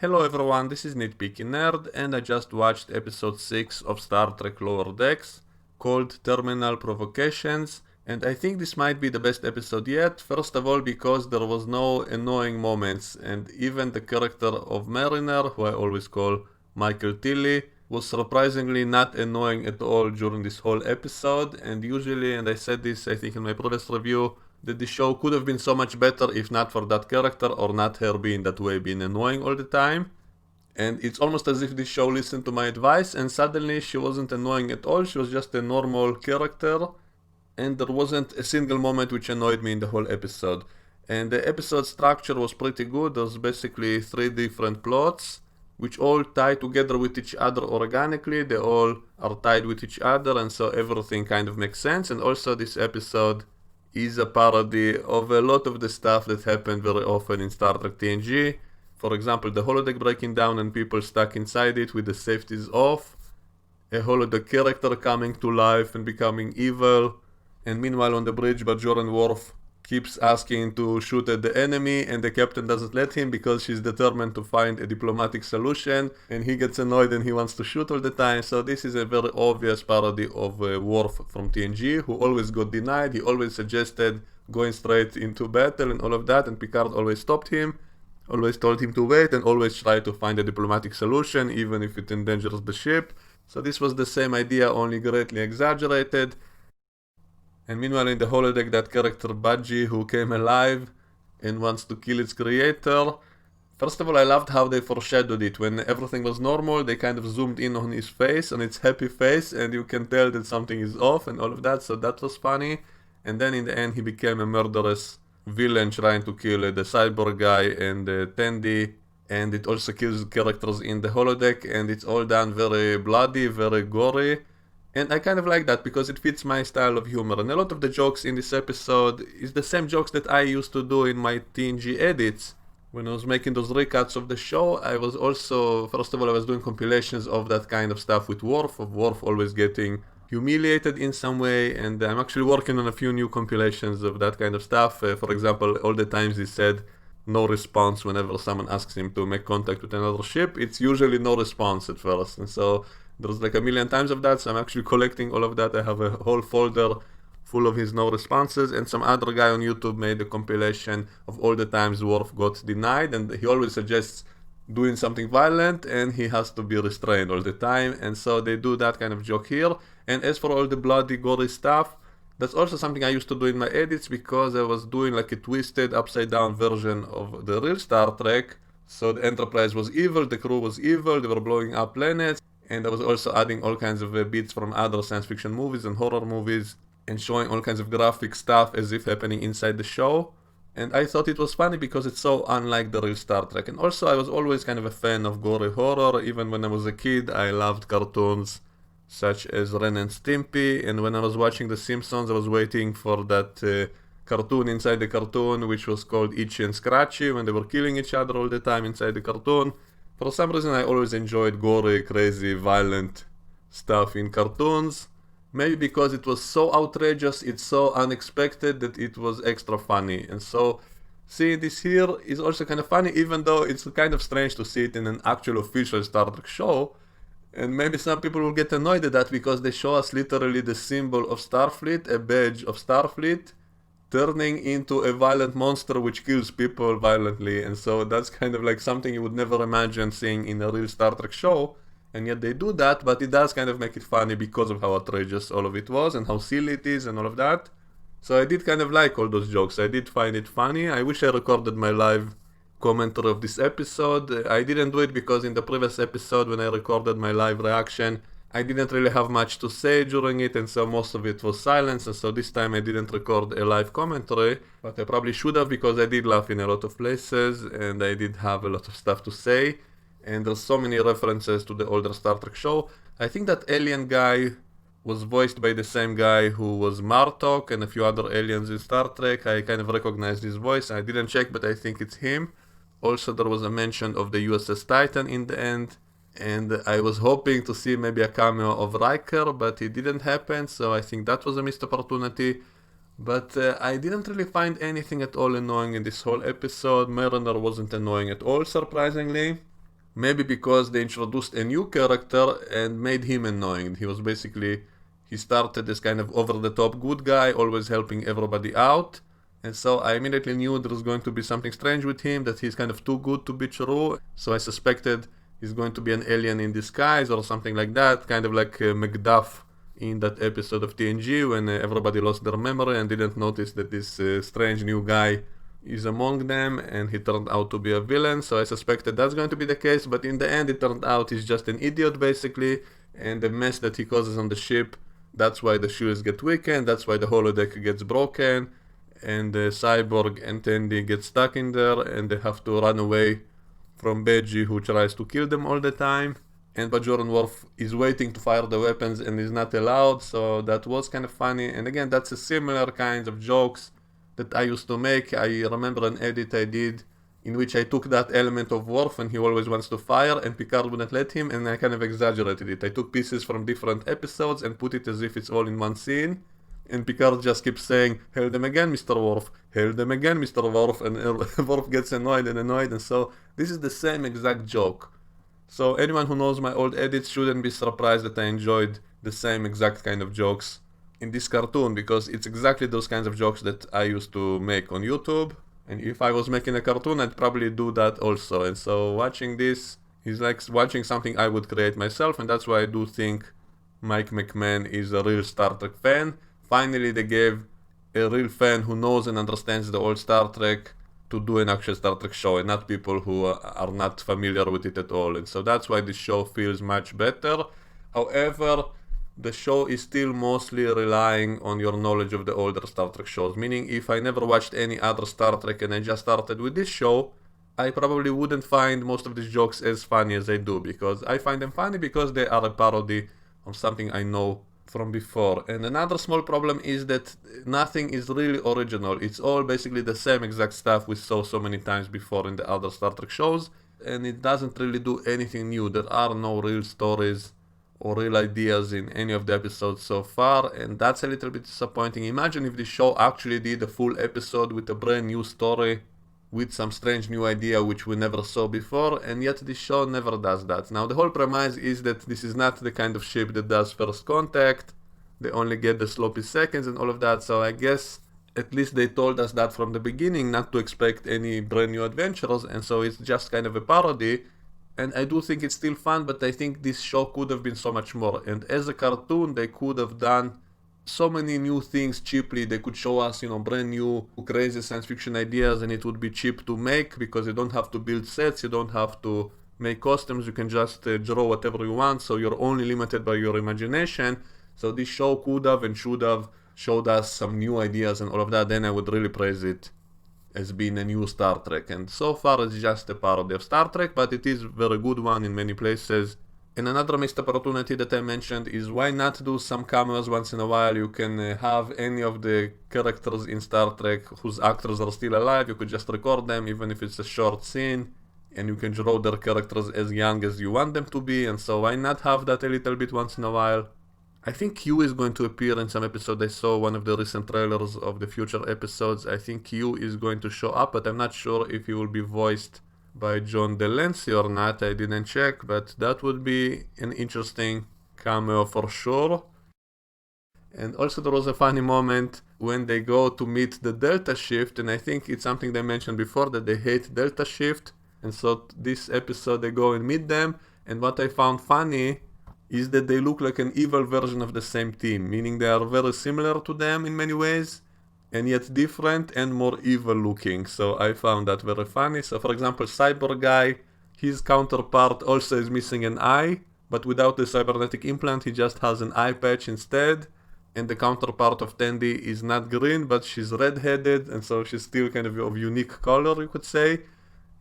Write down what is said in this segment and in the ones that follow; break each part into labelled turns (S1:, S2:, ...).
S1: Hello everyone, this is Nitpicking Nerd, and I just watched episode 6 of Star Trek Lower Decks, called Terminal Provocations, and I think this might be the best episode yet, first of all because there was no annoying moments, and even the character of Mariner, who I always call Michael Tilly, was surprisingly not annoying at all during this whole episode, and usually, and I said this I think in my previous review, that the show could have been so much better if not for that character or not her being that way, being annoying all the time. And it's almost as if this show listened to my advice and suddenly she wasn't annoying at all, she was just a normal character and there wasn't a single moment which annoyed me in the whole episode. And the episode structure was pretty good, there's basically three different plots which all tie together with each other organically, they all are tied with each other and so everything kind of makes sense. And also this episode is a parody of a lot of the stuff that happened very often in Star Trek TNG. For example, the holodeck breaking down and people stuck inside it with the safeties off, a holodeck character coming to life and becoming evil, and meanwhile on the bridge Bajoran Worf keeps asking to shoot at the enemy and the captain doesn't let him because she's determined to find a diplomatic solution and he gets annoyed and he wants to shoot all the time. So this is a very obvious parody of Worf from TNG, who always got denied. He always suggested going straight into battle and all of that, and Picard always stopped him, always told him to wait, and always tried to find a diplomatic solution even if it endangers the ship. So this was the same idea, only greatly exaggerated. And meanwhile in the holodeck, that character Budgie, who came alive and wants to kill its creator. First of all, I loved how they foreshadowed it. When everything was normal, they kind of zoomed in on his face, on its happy face, and you can tell that something is off and all of that, so that was funny. And then in the end he became a murderous villain trying to kill the cyborg guy and Tandy. And it also kills characters in the holodeck, and it's all done very bloody, very gory. And I kind of like that because it fits my style of humor. And a lot of the jokes in this episode is the same jokes that I used to do in my TNG edits. When I was making those recuts of the show, I was also, first of all, I was doing compilations of that kind of stuff with Worf, of Worf always getting humiliated in some way. And I'm actually working on a few new compilations of that kind of stuff. For example, all the times he said no response whenever someone asks him to make contact with another ship. It's usually no response at first. And so there's like a million times of that, so I'm actually collecting all of that. I have a whole folder full of his no responses, and some other guy on YouTube made a compilation of all the times Worf got denied, and he always suggests doing something violent, and he has to be restrained all the time, and so they do that kind of joke here. And as for all the bloody, gory stuff, that's also something I used to do in my edits, because I was doing like a twisted, upside-down version of the real Star Trek. So the Enterprise was evil, the crew was evil, they were blowing up planets, and I was also adding all kinds of bits from other science fiction movies and horror movies and showing all kinds of graphic stuff as if happening inside the show. And I thought it was funny because it's so unlike the real Star Trek. And also I was always kind of a fan of gory horror. Even when I was a kid, I loved cartoons such as Ren and Stimpy. And when I was watching The Simpsons, I was waiting for that cartoon inside the cartoon, which was called Itchy and Scratchy, when they were killing each other all the time inside the cartoon. For some reason I always enjoyed gory, crazy, violent stuff in cartoons. Maybe because it was so outrageous, it's so unexpected that it was extra funny. And so seeing this here is also kind of funny, even though it's kind of strange to see it in an actual official Star Trek show. And maybe some people will get annoyed at that because they show us literally the symbol of Starfleet, a badge of Starfleet, turning into a violent monster which kills people violently. And so that's kind of like something you would never imagine seeing in a real Star Trek show, and yet they do that. But it does kind of make it funny because of how outrageous all of it was and how silly it is and all of that. So I did kind of like all those jokes, I did find it funny. I wish I recorded my live commentary of this episode. I didn't do it because in the previous episode when I recorded my live reaction, I didn't really have much to say during it, and so most of it was silence, and so this time I didn't record a live commentary, but I probably should have because I did laugh in a lot of places, and I did have a lot of stuff to say, and there's so many references to the older Star Trek show. I think that alien guy was voiced by the same guy who was Martok and a few other aliens in Star Trek. I kind of recognized his voice. I didn't check, but I think it's him. Also, there was a mention of the USS Titan in the end. And I was hoping to see maybe a cameo of Riker, but it didn't happen, so I think that was a missed opportunity. But I didn't really find anything at all annoying in this whole episode. Mariner wasn't annoying at all, surprisingly. Maybe because they introduced a new character and made him annoying. He started as kind of over-the-top good guy, always helping everybody out. And so I immediately knew there was going to be something strange with him, that he's kind of too good to be true. So I suspected he's going to be an alien in disguise or something like that, kind of like Macduff in that episode of TNG when everybody lost their memory and didn't notice that this strange new guy is among them, and he turned out to be a villain. So I suspected that's going to be the case, but in the end it turned out he's just an idiot basically, and the mess that he causes on the ship, that's why the shields get weakened, that's why the holodeck gets broken, and Cyborg and Tandy get stuck in there, and they have to run away from Beji, who tries to kill them all the time. And Bajoran Worf is waiting to fire the weapons and is not allowed, so that was kind of funny. And again, that's a similar kinds of jokes that I used to make. I remember an edit I did in which I took that element of Worf and he always wants to fire and Picard wouldn't let him, and I kind of exaggerated it. I took pieces from different episodes and put it as if it's all in one scene. And Picard just keeps saying, "Hail them again, Mr. Worf. Hail them again, Mr. Worf." And Worf gets annoyed. And so this is the same exact joke. So anyone who knows my old edits shouldn't be surprised that I enjoyed the same exact kind of jokes in this cartoon, because it's exactly those kinds of jokes that I used to make on YouTube. And if I was making a cartoon, I'd probably do that also. And so watching this is like watching something I would create myself, and that's why I do think Mike McMahon is a real Star Trek fan. Finally, they gave a real fan who knows and understands the old Star Trek to do an actual Star Trek show, and not people who are not familiar with it at all. And so that's why this show feels much better. However, the show is still mostly relying on your knowledge of the older Star Trek shows. Meaning, if I never watched any other Star Trek and I just started with this show, I probably wouldn't find most of these jokes as funny as I do, because I find them funny because they are a parody of something I know from before. And another small problem is that nothing is really original. It's all basically the same exact stuff we saw so many times before in the other Star Trek shows, and it doesn't really do anything new. There are no real stories or real ideas in any of the episodes so far, and that's a little bit disappointing. Imagine if the show actually did a full episode with a brand new story, with some strange new idea which we never saw before, and yet this show never does that. Now, the whole premise is that this is not the kind of ship that does first contact. They only get the sloppy seconds and all of that, so I guess at least they told us that from the beginning, not to expect any brand new adventures, and so it's just kind of a parody. And I do think it's still fun, but I think this show could have been so much more. And as a cartoon, they could have done so many new things cheaply. They could show us, brand new crazy science fiction ideas, and it would be cheap to make because you don't have to build sets, you don't have to make costumes, you can just draw whatever you want, so you're only limited by your imagination. So this show could have and should have showed us some new ideas and all of that, then I would really praise it as being a new Star Trek. And so far it's just a parody of Star Trek, but it is a very good one in many places. And another missed opportunity that I mentioned is, why not do some cameos once in a while? You can have any of the characters in Star Trek whose actors are still alive, you could just record them even if it's a short scene, and you can draw their characters as young as you want them to be, and so why not have that a little bit once in a while? I think Q is going to appear in some episode. I saw one of the recent trailers of the future episodes. I think Q is going to show up, but I'm not sure if he will be voiced by John Delancey or not. I didn't check, but that would be an interesting cameo for sure. And also there was a funny moment when they go to meet the Delta Shift, and I think it's something they mentioned before, that they hate Delta Shift, and so this episode they go and meet them, and what I found funny is that they look like an evil version of the same team, meaning they are very similar to them in many ways, and yet different and more evil looking. So I found that very funny. So for example, Cyborg guy, his counterpart also is missing an eye, but without the cybernetic implant, he just has an eye patch instead. And the counterpart of Tandy is not green, but she's red-headed, and so she's still kind of unique color, you could say.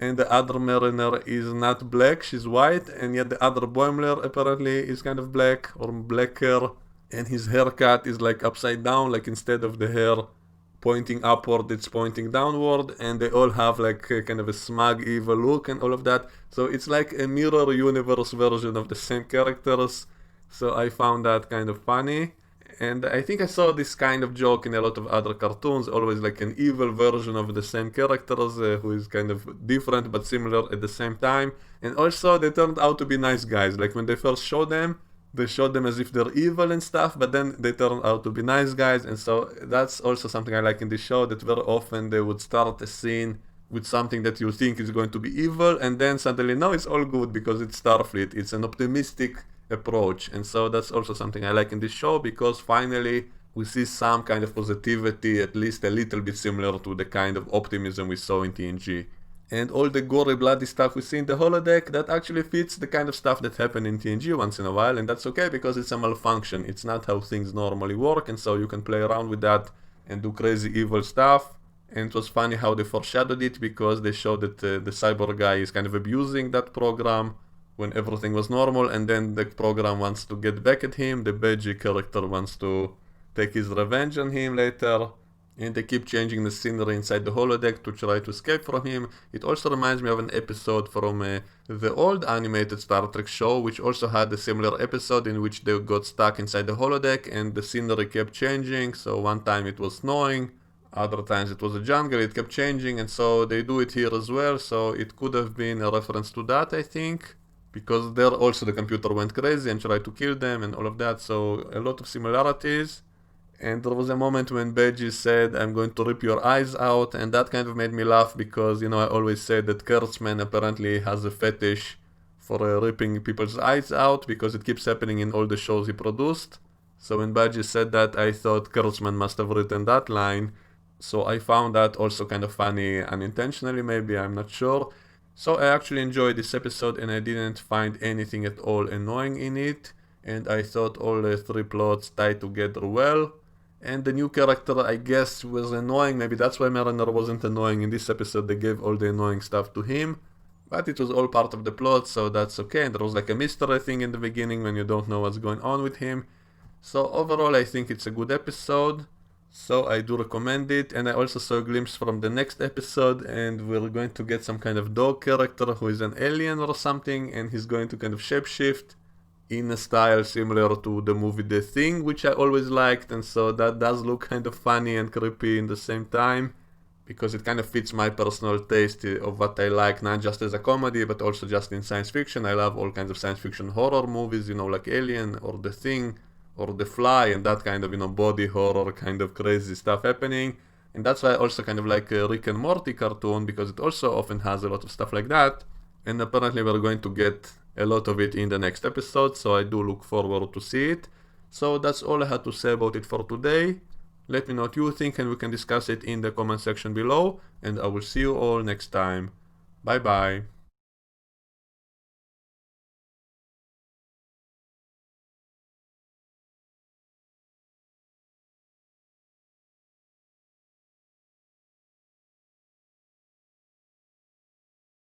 S1: And the other Mariner is not black, she's white, and yet the other Boimler apparently is kind of black or blacker, and his haircut is like upside down, like instead of the hair pointing upward, it's pointing downward, and they all have like a kind of a smug, evil look and all of that. So it's like a mirror universe version of the same characters, so I found that kind of funny. And I think I saw this kind of joke in a lot of other cartoons, always like an evil version of the same characters who is kind of different but similar at the same time. And also they turned out to be nice guys. Like when they first showed them, they showed them as if they're evil and stuff, but then they turned out to be nice guys. And so that's also something I like in this show, that very often they would start a scene with something that you think is going to be evil, and then suddenly, no, it's all good because it's Starfleet. It's an optimistic approach. And so that's also something I like in this show, because finally we see some kind of positivity, at least a little bit similar to the kind of optimism we saw in TNG. And all the gory, bloody stuff we see in the holodeck, that actually fits the kind of stuff that happen in TNG once in a while, and that's okay because it's a malfunction. It's not how things normally work, and so you can play around with that and do crazy evil stuff. And it was funny how they foreshadowed it, because they showed that the cyborg guy is kind of abusing that program when everything was normal, and then the program wants to get back at him. The Beji character wants to take his revenge on him later. And they keep changing the scenery inside the holodeck to try to escape from him. It also reminds me of an episode from the old animated Star Trek show, which also had a similar episode in which they got stuck inside the holodeck and the scenery kept changing. So one time it was snowing, other times it was a jungle, it kept changing, and so they do it here as well. So it could have been a reference to that, I think, because there also the computer went crazy and tried to kill them and all of that. So a lot of similarities. And there was a moment when Beji said, "I'm going to rip your eyes out," and that kind of made me laugh, because, I always say that Kurtzman apparently has a fetish for ripping people's eyes out, because it keeps happening in all the shows he produced. So when Beji said that, I thought Kurtzman must have written that line. So I found that also kind of funny, unintentionally maybe, I'm not sure. So I actually enjoyed this episode, and I didn't find anything at all annoying in it. And I thought all the three plots tied together well. And the new character, I guess, was annoying. Maybe that's why Mariner wasn't annoying in this episode. They gave all the annoying stuff to him. But it was all part of the plot, so that's okay. And there was like a mystery thing in the beginning when you don't know what's going on with him. So overall, I think it's a good episode. So I do recommend it. And I also saw a glimpse from the next episode, and we're going to get some kind of dog character who is an alien or something, and he's going to kind of shapeshift in a style similar to the movie The Thing, which I always liked, and so that does look kind of funny and creepy in the same time, because it kind of fits my personal taste of what I like, not just as a comedy, but also just in science fiction. I love all kinds of science fiction horror movies, like Alien, or The Thing, or The Fly, and that kind of, body horror kind of crazy stuff happening. And that's why I also kind of like a Rick and Morty cartoon, because it also often has a lot of stuff like that. And apparently we're going to get a lot of it in the next episode, so I do look forward to see it. So that's all I had to say about it for today. Let me know what you think, and we can discuss it in the comment section below, and I will see you all next time. Bye bye.